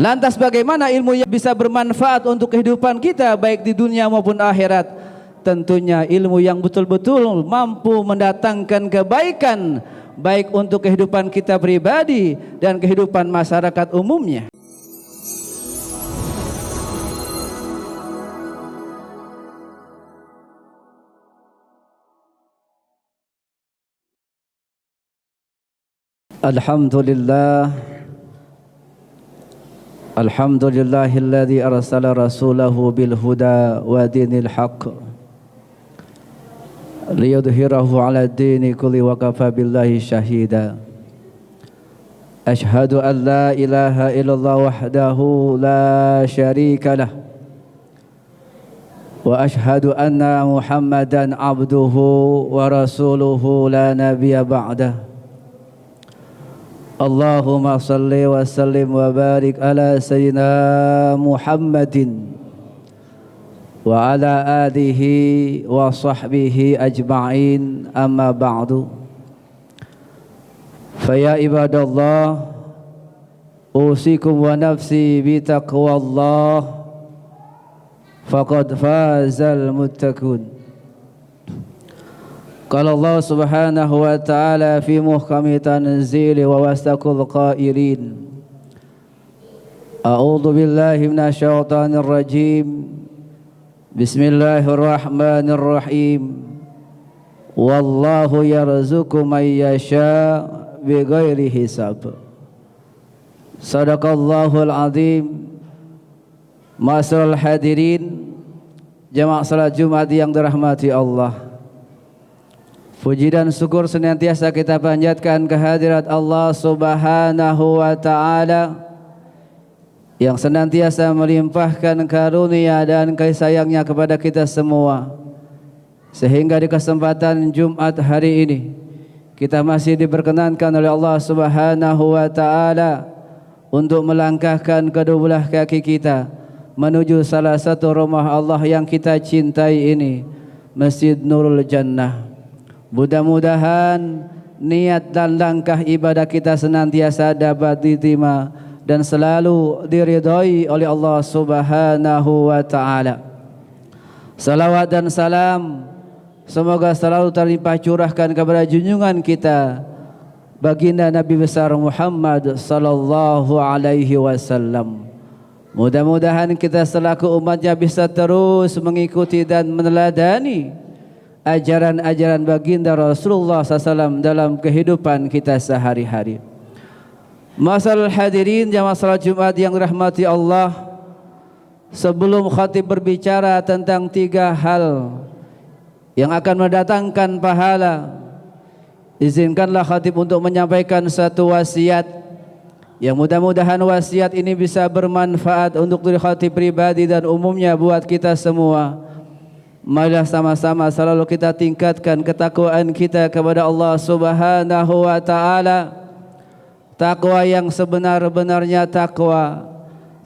Lantas bagaimana ilmu yang bisa bermanfaat untuk kehidupan kita baik di dunia maupun akhirat? Tentunya ilmu yang betul-betul mampu mendatangkan kebaikan baik untuk kehidupan kita pribadi dan kehidupan masyarakat umumnya. Alhamdulillah, alhamdulillahilladzi arsala rasulahu bil huda wa dinil haqq liyudhhirahu 'ala ad-dini kulli wa kafa billahi shahida. Ashhadu an la ilaha illallah wahdahu la syarika lah wa ashhadu anna Muhammadan 'abduhu wa rasuluhu la nabiyya ba'dah. Allahumma salli wa sallim wa barik ala sayyidina Muhammadin wa ala alihi wa sahbihi ajma'in, amma ba'du. Faya ibadallah, usikum wa nafsi bi taqwallah, faqad fazal muttaqun. Qala Allah subhanahu wa ta'ala fi muhkami tanzili wa wasdaqul qairin. A'udzu billahi minasyaitonir rajim. Bismillahirrahmanirrahim. Wallahu yarzuqu man yasha bighairi hisab. Shadaqallahul azim. Ma'asyiral hadirin, jamaah salat Jumat yang dirahmati Allah. Puji dan syukur senantiasa kita panjatkan kehadirat Allah subhanahu wa ta'ala yang senantiasa melimpahkan karunia dan kasih sayangnya kepada kita semua, sehingga di kesempatan Jumat hari ini kita masih diperkenankan oleh Allah subhanahu wa ta'ala untuk melangkahkan kedua belah kaki kita menuju salah satu rumah Allah yang kita cintai ini, Masjid Nurul Jannah. Mudah-mudahan niat dan langkah ibadah kita senantiasa dapat diterima dan selalu diridhai oleh Allah subhanahu wa ta'ala. Salawat dan salam semoga selalu terlimpah curahkan kepada junjungan kita baginda Nabi besar Muhammad sallallahu alaihi wasallam. Mudah-mudahan kita selaku umatnya bisa terus mengikuti dan meneladani ajaran-ajaran baginda Rasulullah SAW dalam kehidupan kita sehari-hari. Masyaallah hadirin jamaah salat Jumat yang dirahmati Allah, sebelum khatib berbicara tentang 3 hal yang akan mendatangkan pahala, izinkanlah khatib untuk menyampaikan satu wasiat yang mudah-mudahan wasiat ini bisa bermanfaat untuk diri khatib pribadi dan umumnya buat kita semua. Marilah sama-sama selalu kita tingkatkan ketakwaan kita kepada Allah subhanahu wa ta'ala. Takwa yang sebenar-benarnya takwa,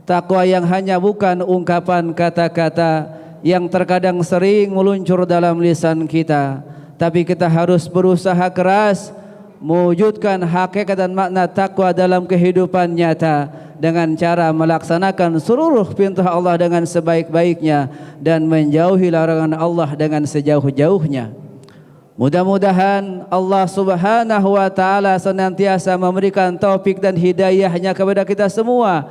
takwa yang hanya bukan ungkapan kata-kata yang terkadang sering meluncur dalam lisan kita, tapi kita harus berusaha keras mewujudkan hakikat dan makna takwa dalam kehidupan nyata dengan cara melaksanakan seluruh perintah Allah dengan sebaik-baiknya dan menjauhi larangan Allah dengan sejauh-jauhnya. Mudah-mudahan Allah subhanahu wa ta'ala senantiasa memberikan taufik dan hidayahnya kepada kita semua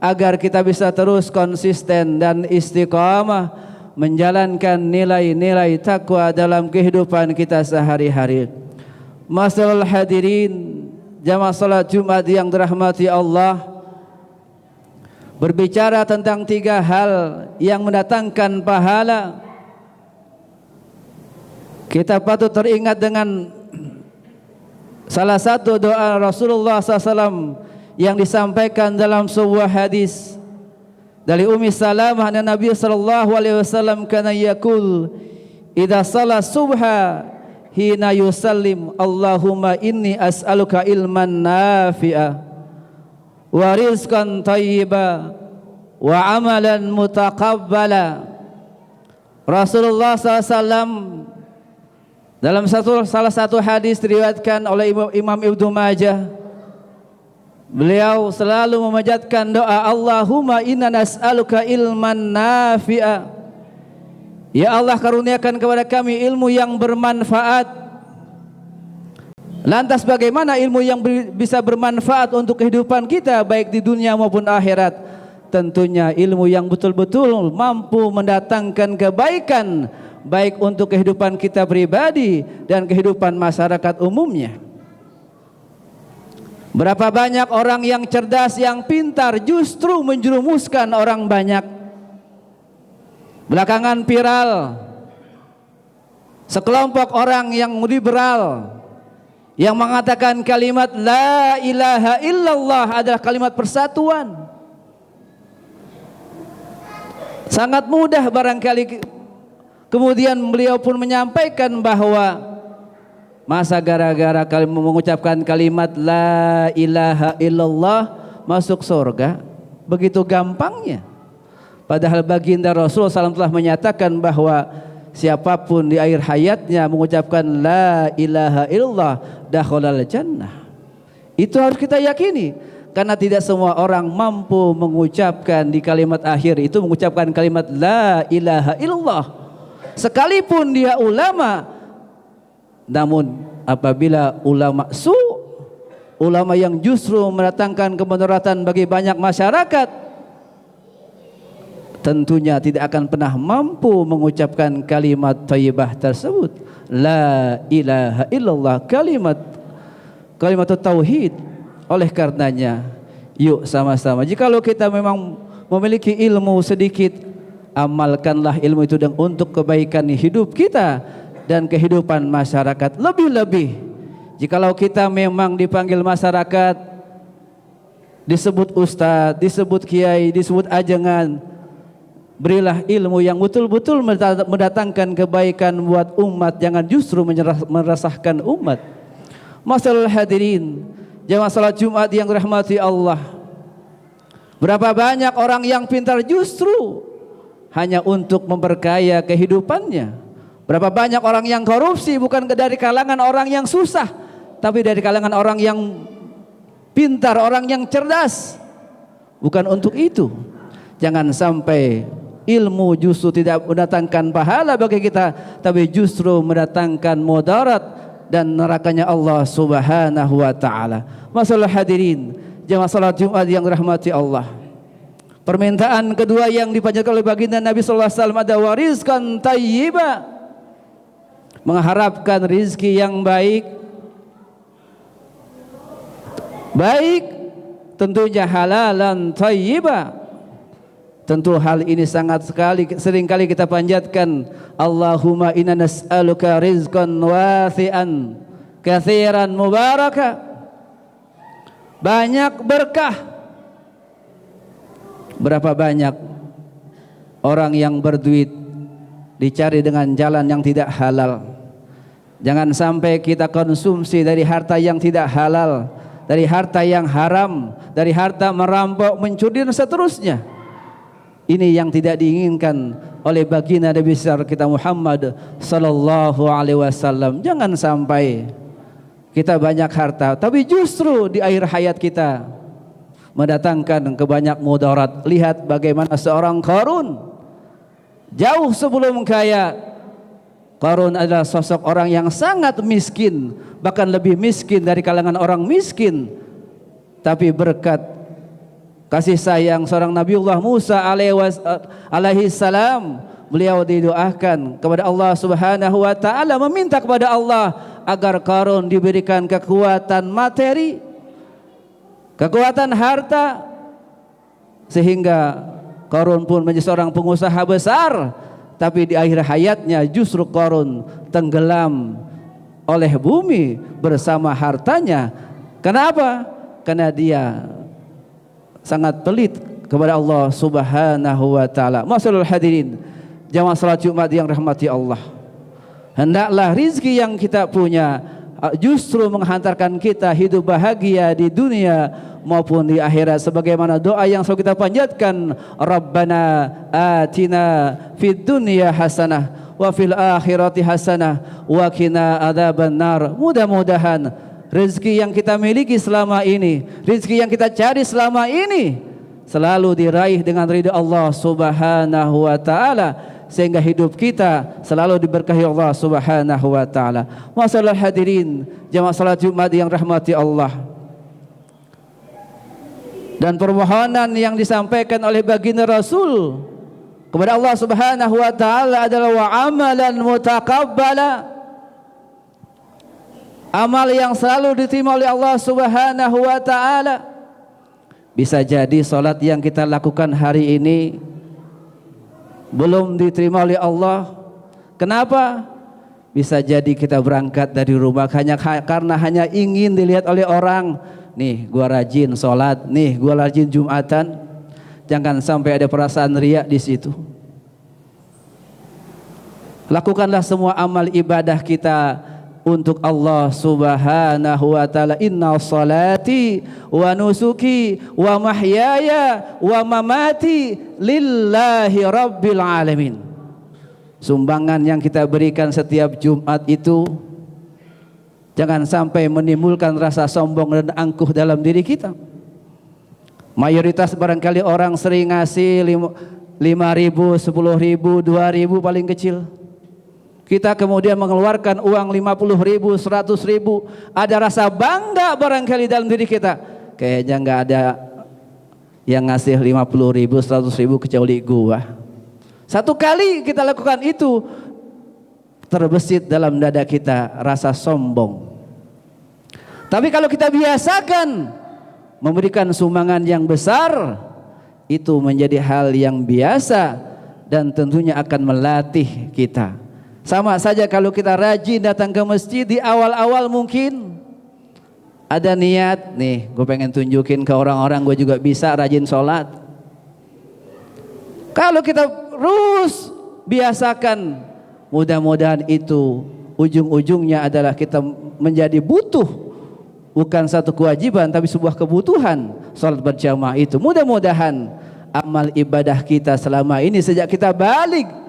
agar kita bisa terus konsisten dan istiqamah menjalankan nilai-nilai takwa dalam kehidupan kita sehari-hari. Masyaallah hadirin jamaah salat Jumat yang dirahmati Allah, berbicara tentang 3 hal yang mendatangkan pahala, kita patut teringat dengan salah satu doa Rasulullah SAW yang disampaikan dalam sebuah hadis dari Ummi Salamah, Nabi SAW kana yaqul idza shalla subha hina yusallim Allahumma inni as'aluka ilman nafi'a wa rizqan thayyiba wa amalan mutaqabbala. Rasulullah SAW dalam salah satu hadis diriwayatkan oleh Imam Ibnu Majah Beliau selalu memanjatkan doa, Allahumma inna nas'aluka ilman nafi'a. Ya Allah, karuniakan kepada kami ilmu yang bermanfaat. Lantas bagaimana ilmu yang bisa bermanfaat untuk kehidupan kita baik di dunia maupun akhirat? Tentunya ilmu yang betul-betul mampu mendatangkan kebaikan baik untuk kehidupan kita pribadi dan kehidupan masyarakat umumnya. Berapa banyak orang yang cerdas, yang pintar justru menjerumuskan orang banyak. Belakangan viral sekelompok orang yang liberal yang mengatakan kalimat la ilaha illallah adalah kalimat persatuan. Sangat mudah barangkali kemudian beliau pun menyampaikan bahwa masa gara-gara mengucapkan kalimat la ilaha illallah masuk surga, begitu gampangnya. Padahal baginda Rasul SAW telah menyatakan bahwa siapapun di akhir hayatnya mengucapkan la ilaha illallah dakhalal jannah. Itu harus kita yakini, karena tidak semua orang mampu mengucapkan di kalimat akhir itu mengucapkan kalimat la ilaha illallah. Sekalipun dia ulama, namun apabila ulama ulama yang justru mendatangkan kemudaratan bagi banyak masyarakat, tentunya tidak akan pernah mampu mengucapkan kalimat thayyibah tersebut, la ilaha illallah, kalimat tauhid. Oleh karenanya, yuk sama-sama, jikalau kita memang memiliki ilmu sedikit, amalkanlah ilmu itu untuk kebaikan hidup kita dan kehidupan masyarakat. Lebih-lebih jikalau kita memang dipanggil masyarakat, disebut ustadz, disebut kiai, disebut ajengan, berilah ilmu yang betul-betul mendatangkan kebaikan buat umat, jangan justru meresahkan umat. Masyaallah hadirin jamaah salat Jumat yang dirahmati Allah, berapa banyak orang yang pintar justru hanya untuk memperkaya kehidupannya. Berapa banyak orang yang korupsi bukan dari kalangan orang yang susah, tapi dari kalangan orang yang pintar, orang yang cerdas. Bukan untuk itu. Jangan sampai ilmu justru tidak mendatangkan pahala bagi kita, tapi justru mendatangkan mudarat dan nerakanya Allah Subhanahu wa taala. Masalah hadirin jamaah salat Jumat yang dirahmati Allah. Permintaan kedua yang dipanjatkan oleh baginda Nabi sallallahu alaihi wasallam ada warizkan thayyiba, mengharapkan rizki yang baik, tentunya halalan thayyiba. Tentu hal ini sering kali kita panjatkan, Allahumma inna nas'aluka rizqan wasi'an katsiran mubaraka, banyak berkah. Berapa banyak orang yang berduit dicari dengan jalan yang tidak halal. Jangan sampai kita konsumsi dari harta yang tidak halal, dari harta yang haram, dari harta merampok, mencuri dan seterusnya. Ini yang tidak diinginkan oleh baginda Nabi besar kita Muhammad sallallahu alaihi wasallam. Jangan sampai kita banyak harta tapi justru di akhir hayat kita mendatangkan kebanyak mudarat. Lihat bagaimana seorang Qarun, jauh sebelum kaya, Qarun adalah sosok orang yang sangat miskin, bahkan lebih miskin dari kalangan orang miskin. Tapi berkat kasih sayang seorang Nabiullah Musa alaihi salam, beliau didoakan kepada Allah Subhanahu wa taala, meminta kepada Allah agar Qarun diberikan kekuatan materi, kekuatan harta, sehingga Qarun pun menjadi seorang pengusaha besar. Tapi di akhir hayatnya justru Qarun tenggelam oleh bumi bersama hartanya. Kenapa? Karena dia sangat pelit kepada Allah Subhanahu wa taala. Masyaallah hadirin jamaah salat Jumat yang rahmati Allah, hendaklah rizki yang kita punya justru menghantarkan kita hidup bahagia di dunia maupun di akhirat, sebagaimana doa yang selalu kita panjatkan, Rabbana atina fid dunya hasanah wa fil akhirati hasanah wa qina adzabannar. Mudah-mudahan rezeki yang kita miliki selama ini, rezeki yang kita cari selama ini selalu diraih dengan ridha Allah Subhanahu wa taala, sehingga hidup kita selalu diberkahi Allah Subhanahu wa taala. Masyaallah hadirin jamaah salat Jumat yang rahmati Allah. Dan permohonan yang disampaikan oleh baginda Rasul kepada Allah Subhanahu wa taala adalah wa amalan mutaqabbala, amal yang selalu diterima oleh Allah Subhanahu wa taala. Bisa jadi salat yang kita lakukan hari ini belum diterima oleh Allah. Kenapa? Bisa jadi kita berangkat dari rumah karena hanya ingin dilihat oleh orang. Nih gua rajin sholat, nih gua rajin Jumatan. Jangan sampai ada perasaan riya di situ. Lakukanlah semua amal ibadah kita untuk Allah Subhanahu wa taala. Inna salati wa nusuki wa mahyaya wa mamati lillahi rabbil alamin. Sumbangan yang kita berikan setiap Jumat itu jangan sampai menimbulkan rasa sombong dan angkuh dalam diri kita. Mayoritas barangkali orang sering ngasih 5.000, 10.000, 2.000 paling kecil. Kita kemudian mengeluarkan uang 50.000, 100.000, ada rasa bangga barangkali dalam diri kita. Kayaknya nggak ada yang ngasih 50.000, 100.000 kecuali gua. Satu kali kita lakukan itu, terbesit dalam dada kita rasa sombong. Tapi kalau kita biasakan memberikan sumbangan yang besar, itu menjadi hal yang biasa dan tentunya akan melatih kita. Sama saja kalau kita rajin datang ke masjid di awal-awal, mungkin ada niat nih, gue pengen tunjukin ke orang-orang gue juga bisa rajin sholat. Kalau kita terus biasakan, mudah-mudahan itu ujung-ujungnya adalah kita menjadi butuh, bukan satu kewajiban tapi sebuah kebutuhan salat berjamaah itu. Mudah-mudahan amal ibadah kita selama ini sejak kita balik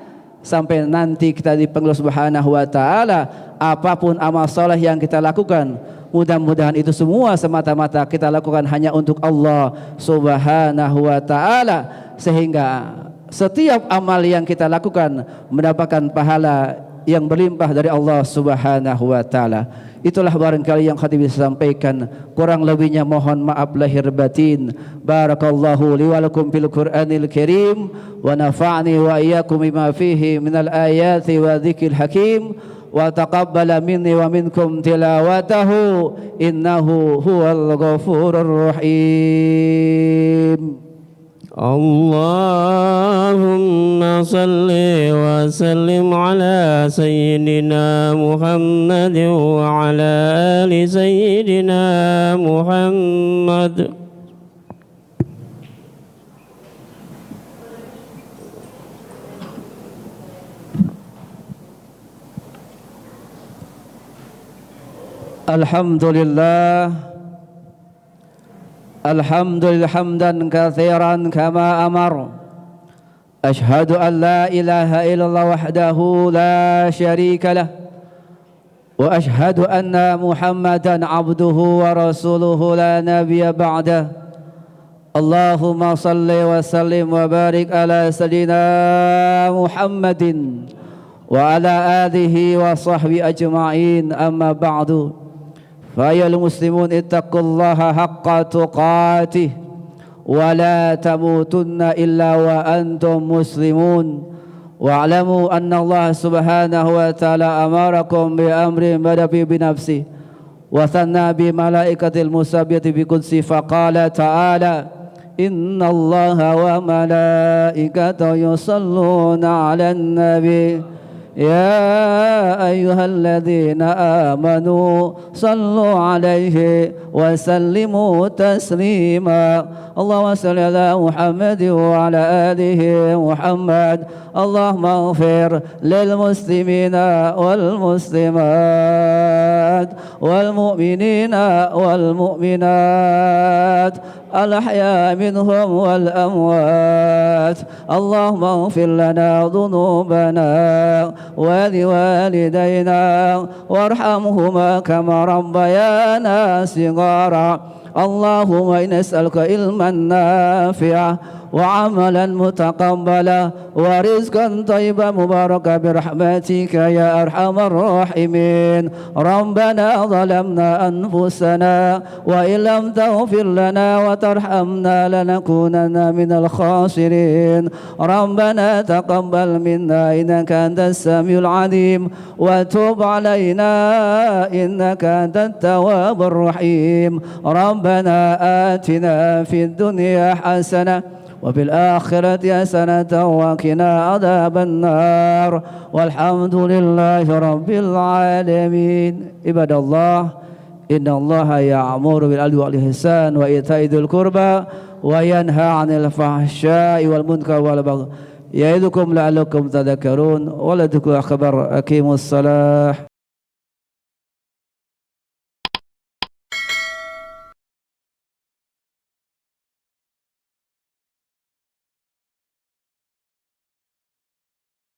sampai nanti kita dipanggil Subhanahu wa taala, apapun amal saleh yang kita lakukan, mudah-mudahan itu semua semata-mata kita lakukan hanya untuk Allah Subhanahu wa taala, sehingga setiap amal yang kita lakukan mendapatkan pahala yang berlimpah dari Allah Subhanahu wa taala. Itulah barangkali yang khatib bisa sampaikan. Kurang lebihnya mohon maaf lahir batin. Barakallahu li wa lakum fil Qur'anil Karim wa nafa'ni wa iyyakum bima fihi minal ayati wa dzikril hakim wa taqabbala minni wa minkum tilawatahu innahu huwal ghafurur rahim. Allahumma salli wa sallim ala sayyidina Muhammad wa ala ali sayyidina Muhammad. Alhamdulillah, alhamdulillah hamdan katsiran kama amar. Ashhadu an la ilaha illallah wahdahu la syarika lah, wa ashhadu anna Muhammadan abduhu wa rasuluhu la nabiyya ba'dah. Allahumma salli wa sallim wa barik ala sayyidina Muhammadin wa ala alihi wa sahbihi ajma'in, amma ba'du. فَيَا الْمُسْلِمُونَ اتَّقُوا اللَّهَ حَقَّ تُقَاتِهِ وَلَا تَمُوتُنَّ إِلَّا وَأَنْتُمْ مُسْلِمُونَ وَاعْلَمُوا أَنَّ اللَّهَ سُبْحَانَهُ وَتَعَالَى أَمَرَكُمْ بِأَمْرٍ بَدَأَ بِنَفْسِهِ وَثَنَّى بِمَلَائِكَةِ الْمُسَبِّحَةِ بِقُدْسِهِ فَقَالَ تَعَالَى إِنَّ اللَّهَ وَمَلَائِكَتَهُ يُصَلُّونَ عَلَى النَّبِيِّ يا أيها الذين آمنوا صلوا عليه وسلموا تسليما اللهم صل على محمد وعلى آله محمد اللهم اغفر للمسلمين والمسلمات والمؤمنين والمؤمنات الأحياء منهم والأموات. اللهم اغفر لنا ذنوبنا ولوالدينا وارحمهما كما ربيانا صغارا. اللهم إنا نسألك علما نافعا وعملا متقبلا ورزقا طيبا مباركا برحمتك يا أرحم الراحمين. ربنا ظلمنا أنفسنا وإن لم تغفر لنا وترحمنا لنكونن من الخاسرين. ربنا تقبل منا إنك أنت السميع العليم وتب علينا إنك أنت التواب الرحيم. ربنا آتنا في الدنيا حسنة وفي الآخرة حسنة وقنا عذاب النار والحمد لله رب العالمين. عباد الله إن الله يأمر بالعدل والإحسان وإيتاء ذي القربى وينهى عن الفحشاء والمنكر والبغي يعظكم لعلكم تذكرون. ولذكر أكبر. أقيموا الصلاة.